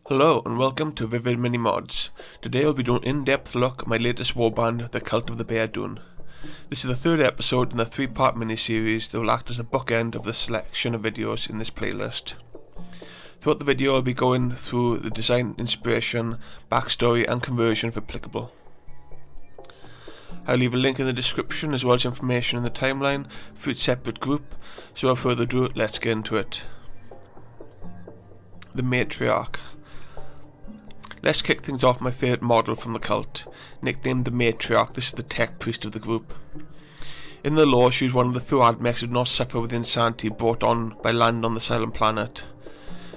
Hello and welcome to Vivid Mini Mods. Today I'll be doing an in-depth look at my latest warband, The Cult of the Bei'Adhoon. This is the third episode in a 3-part mini-series that will act as a bookend of the selection of videos in this playlist. Throughout the video I'll be going through the design, inspiration, backstory and conversion if applicable. I'll leave a link in the description as well as information in the timeline for each separate group, so without further ado, let's get into it. The Matriarch. Let's kick things off with my favourite model from the cult. Nicknamed the Matriarch, this is the tech priest of the group. In the lore, she was one of the few DarkMechs who did not suffer with insanity brought on by land on the silent planet.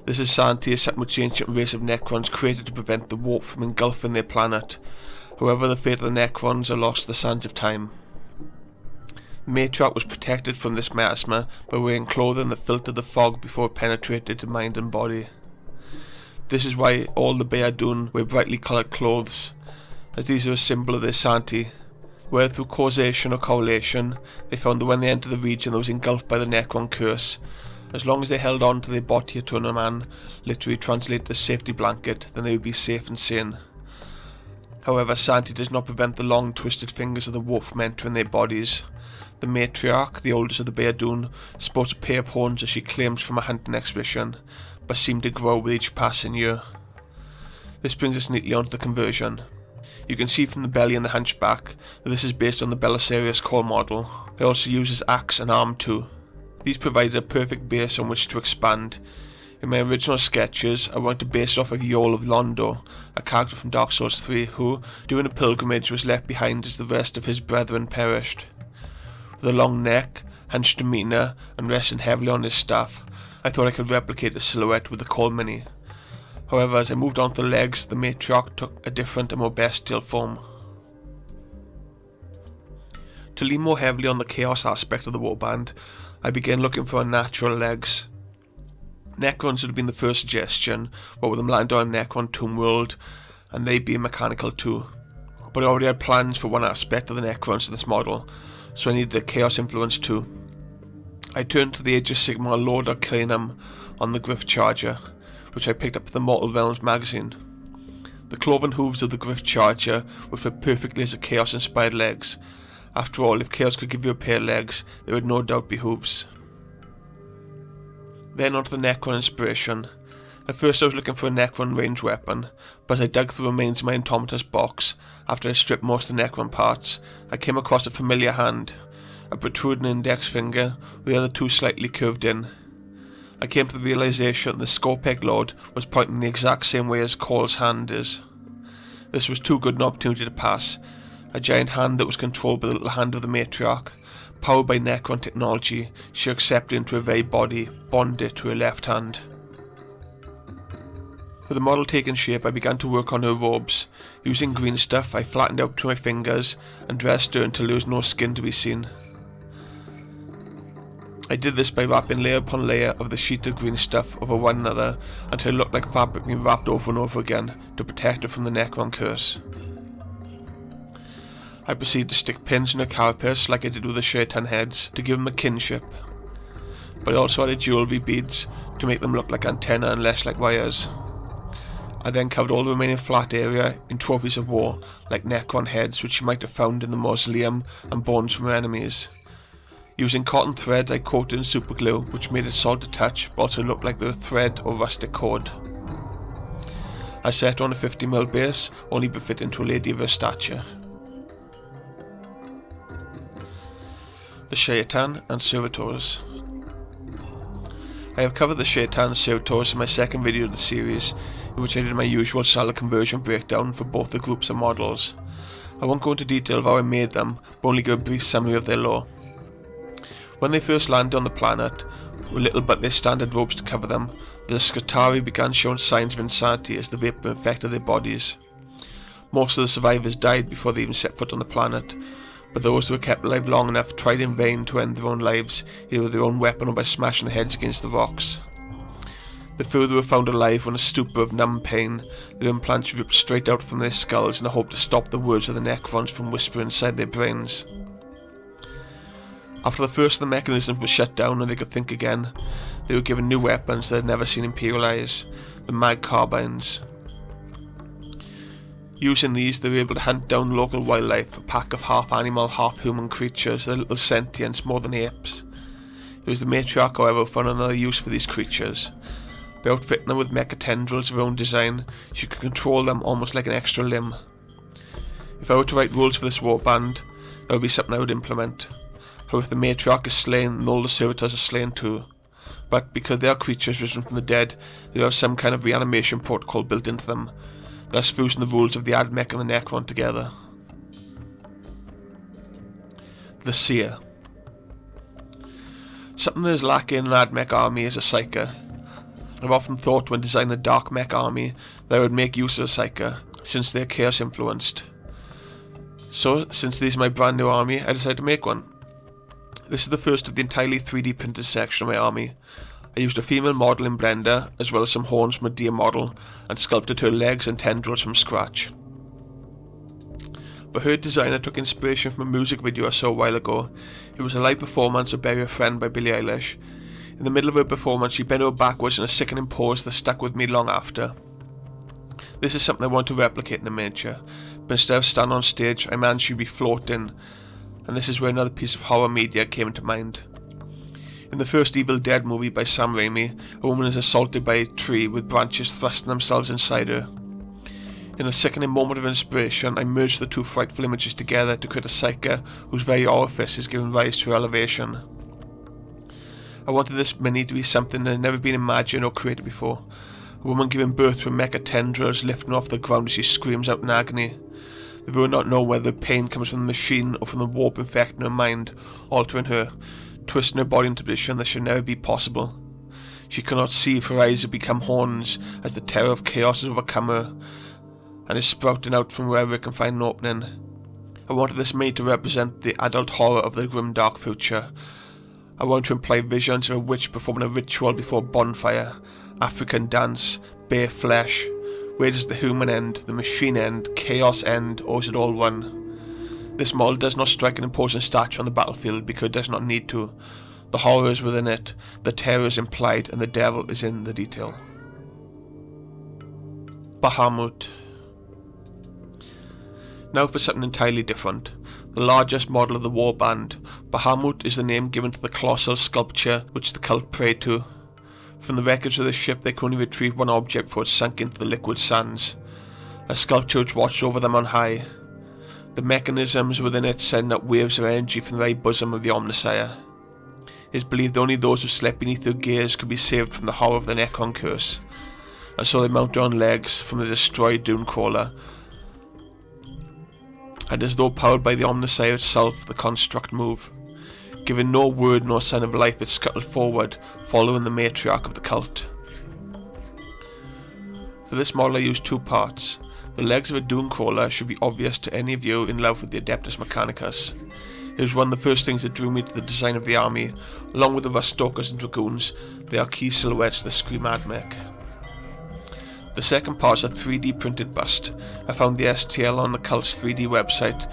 This insanity is something which the ancient race of Necrons created to prevent the warp from engulfing their planet. However, the fate of the Necrons are lost to the sands of time. The Matriarch was protected from this miasma by wearing clothing that filtered the fog before it penetrated to mind and body. This is why all the Bei'Adhoon wear brightly coloured clothes, as these are a symbol of their sanity, where through causation or correlation they found that when they entered the region that was engulfed by the Necron curse, as long as they held on to their Bei'Adhoon man, literally translated as safety blanket, then they would be safe and sane. However, sanity does not prevent the long twisted fingers of the warp from entering their bodies. The Matriarch, the oldest of the Bei'Adhoon, sports a pair of horns as she claims from a hunting expedition, but seem to grow with each passing year. This brings us neatly onto the conversion. You can see from the belly and the hunchback that this is based on the Belisarius core model. It also uses axe and arm too. These provided a perfect base on which to expand. In my original sketches, I wanted to base it off of Yol of Londo, a character from Dark Souls 3 who, during a pilgrimage, was left behind as the rest of his brethren perished. With a long neck, hunched demeanour, and resting heavily on his staff, I thought I could replicate the silhouette with the Core Mini. However, as I moved on to the legs, the Matriarch took a different and more bestial form. To lean more heavily on the chaos aspect of the warband, I began looking for unnatural legs. Necrons would have been the first suggestion, what with them landing on Necron Tomb World, and they being mechanical too. But I already had plans for one aspect of the Necrons in this model, so I needed a chaos influence too. I turned to the Age of Sigmar Lord Arcanum on the Griff Charger, which I picked up from the Mortal Realms magazine. The cloven hooves of the Griff Charger would fit perfectly as a chaos-inspired legs. After all, if chaos could give you a pair of legs, there would no doubt be hooves. Then onto the Necron inspiration. At first I was looking for a Necron ranged weapon, but as I dug through the remains of my Intomitus box, after I stripped most of the Necron parts, I came across a familiar hand. A protruding index finger, with the other two slightly curved in. I came to the realization that the Scorpeg Lord was pointing the exact same way as Cole's hand is. This was too good an opportunity to pass. A giant hand that was controlled by the little hand of the Matriarch, powered by Necron technology, she accepted into her very body, bonded to her left hand. With the model taking shape, I began to work on her robes. Using green stuff, I flattened out to my fingers and dressed her until there was no skin to be seen. I did this by wrapping layer upon layer of the sheet of green stuff over one another until it looked like fabric being wrapped over and over again to protect her from the Necron curse. I proceeded to stick pins in her carapace like I did with the Shayitan heads to give them a kinship, but I also added jewellery beads to make them look like antennae and less like wires. I then covered all the remaining flat area in trophies of war like Necron heads which you might have found in the mausoleum and bones from her enemies. Using cotton thread I coated in super glue which made it solid to touch but also looked like they were thread or rustic cord. I set on a 50mm base, only befitting to a lady of her stature. The Shayitan Servitors. I have covered the Shayitan Servitors in my second video of the series, in which I did my usual style of conversion breakdown for both the groups and models. I won't go into detail of how I made them, but only give a brief summary of their lore. When they first landed on the planet, with little but their standard robes to cover them, the Skitarii began showing signs of insanity as the vapor infected their bodies. Most of the survivors died before they even set foot on the planet, but those who were kept alive long enough tried in vain to end their own lives, either with their own weapon or by smashing their heads against the rocks. The few who were found alive were in a stupor of numb pain, their implants ripped straight out from their skulls in a hope to stop the words of the Necrons from whispering inside their brains. After the first of the mechanisms was shut down and they could think again, they were given new weapons they had never seen Imperial eyes, the mag carbines. Using these, they were able to hunt down local wildlife, a pack of half-animal, half-human creatures, their little sentience more than apes. It was the Matriarch, however, who found another use for these creatures. By outfitting them with mecha tendrils of her own design, she could control them almost like an extra limb. If I were to write rules for this warband, that would be something I would implement. However, if the Matriarch is slain, then all the servitors are slain too. But because they are creatures risen from the dead, they have some kind of reanimation protocol built into them, thus fusing the rules of the DarkMech and the Necron together. The Seer. Something that is lacking in an DarkMech army is a Psyker. I've often thought when designing a DarkMech army that I would make use of a Psyker, since they are chaos influenced. So, since this is my brand new army, I decided to make one. This is the first of the entirely 3D printed section of my army. I used a female model in Blender, as well as some horns from a deer model, and sculpted her legs and tendrils from scratch. For her design, I took inspiration from a music video I saw a while ago. It was a live performance of Bury a Friend by Billie Eilish. In the middle of her performance, she bent over backwards in a sickening pose that stuck with me long after. This is something I want to replicate in a miniature, but instead of standing on stage, I managed to be floating, and this is where another piece of horror media came into mind. In the first Evil Dead movie by Sam Raimi, a woman is assaulted by a tree with branches thrusting themselves inside her. In a sickening moment of inspiration, I merged the two frightful images together to create a Psyker whose very orifice is giving rise to her elevation. I wanted this mini to be something that had never been imagined or created before. A woman giving birth to a mecha tendrils lifting off the ground as she screams out in agony. The viewer not know whether the pain comes from the machine or from the warp infecting her mind, altering her, twisting her body into a position that should never be possible. She cannot see, for her eyes have become horns as the terror of chaos has overcome her, and is sprouting out from wherever it can find an opening. I wanted this made to represent the adult horror of the grim dark future. I wanted to imply visions of a witch performing a ritual before a bonfire, African dance, bare flesh. Where does the human end, the machine end, chaos end, or is it all one? This model does not strike an imposing stature on the battlefield because it does not need to. The horror is within it, the terror is implied, and the devil is in the detail. Bahamut. Now for something entirely different. The largest model of the warband, Bahamut is the name given to the colossal sculpture which the cult prayed to. From the wreckage of the ship they could only retrieve one object before it sank into the liquid sands. A sculpture which watched over them on high. The mechanisms within it send out waves of energy from the very bosom of the Omnissiah. It is believed only those who slept beneath their gears could be saved from the horror of the Necron curse, and so they mounted on legs from the destroyed dune crawler, and as though powered by the Omnissiah itself, the construct moved. Giving no word nor sign of life, it scuttled forward, following the Matriarch of the cult. For this model I used two parts. The legs of a dune crawler should be obvious to any of you in love with the Adeptus Mechanicus. It was one of the first things that drew me to the design of the army. Along with the Rustalkers and Dragoons, they are key silhouettes that scream DarkMech. The second part is a 3D printed bust. I found the STL on the cult's 3D website,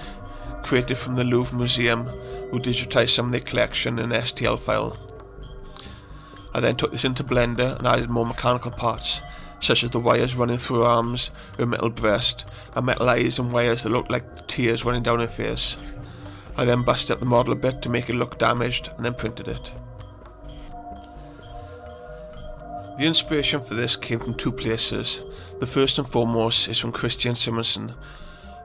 created from the Louvre Museum, who digitized some of their collection in an STL file. I then took this into Blender and added more mechanical parts, such as the wires running through her arms, her metal breast, and metal eyes and wires that looked like tears running down her face. I then busted up the model a bit to make it look damaged, and then printed it. The inspiration for this came from two places. The first and foremost is from Christian Simonson,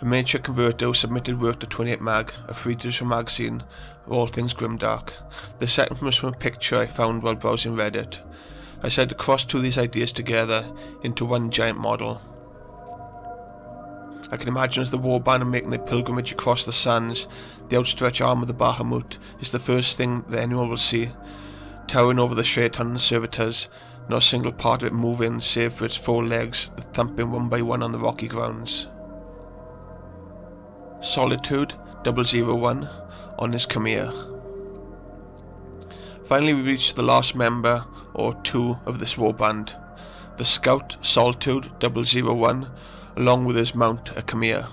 a miniature converter who submitted work to 28 Mag, a free digital magazine of all things grimdark. The second was from a picture I found while browsing Reddit. I decided to cross two of these ideas together into one giant model. I can imagine as the warband are making their pilgrimage across the sands, the outstretched arm of the Bahamut is the first thing that anyone will see, towering over the Shayitan Servitors, not a single part of it moving save for its four legs that thumping one by one on the rocky grounds. Solitude-001 on his Cameer. Finally we reached the last member, or two, of this warband, the scout Solitude-001, along with his mount, a Cameer.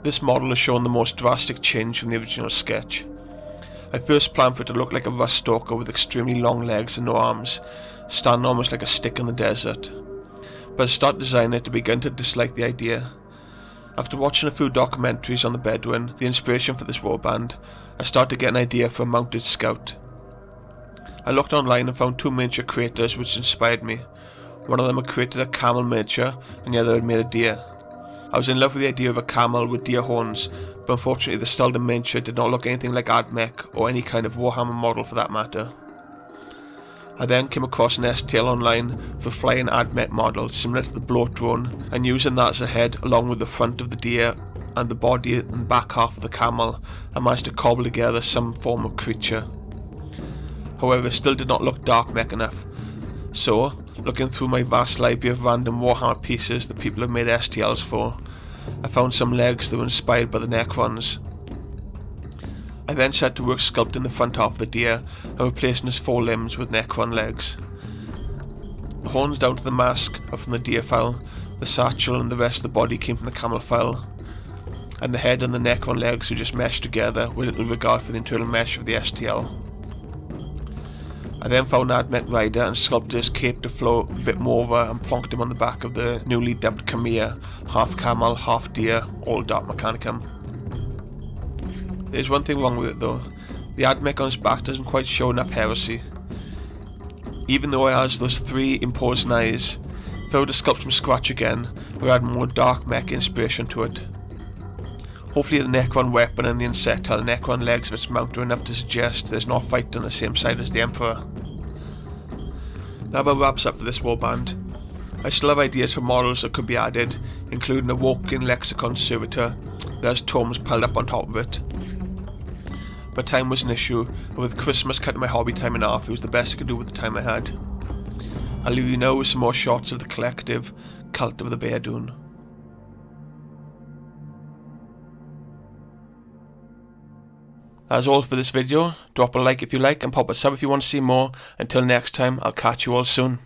This model has shown the most drastic change from the original sketch. I first planned for it to look like a rust stalker with extremely long legs and no arms, standing almost like a stick in the desert. But as I started designing it, I began to dislike the idea. After watching a few documentaries on the Bei'Adhoon, the inspiration for this warband, I started to get an idea for a mounted scout. I looked online and found two miniature creators which inspired me. One of them had created a camel miniature and the other had made a deer. I was in love with the idea of a camel with deer horns, but unfortunately the Stalden miniature did not look anything like DarkMech or any kind of Warhammer model for that matter. I then came across an STL online for flying DarkMech model similar to the bloat drone, and using that as a head along with the front of the deer and the body and back half of the camel, I managed to cobble together some form of creature. However, it still did not look DarkMech enough, so looking through my vast library of random Warhammer pieces that people have made STLs for, I found some legs that were inspired by the Necrons. I then set to work sculpting the front half of the deer and replacing his forelimbs with Necron legs. The horns down to the mask are from the deer fowl, the satchel and the rest of the body came from the camel fowl, and the head and the Necron legs were just meshed together with little regard for the internal mesh of the STL. I then found DarkMech Rider and sculpted his cape to flow a bit more over and plonked him on the back of the newly dubbed Cameer, half camel, half deer, all dark mechanicum. There's one thing wrong with it though, the DarkMech on his back doesn't quite show enough heresy. Even though it has those three imposing eyes, if I were to sculpt from scratch again, I would add more DarkMech inspiration to it. Hopefully the Necron weapon and the insectile Necron legs of its mount are enough to suggest there's not a fight on the same side as the Emperor. That about wraps up for this warband. I still have ideas for models that could be added, including a walking lexicon servitor that has tomes piled up on top of it. But time was an issue, and with Christmas cutting my hobby time in half, it was the best I could do with the time I had. I'll leave you now with some more shots of the collective cult of the Bei'Adhoon. That's all for this video. Drop a like if you like and pop a sub if you want to see more. Until next time, I'll catch you all soon.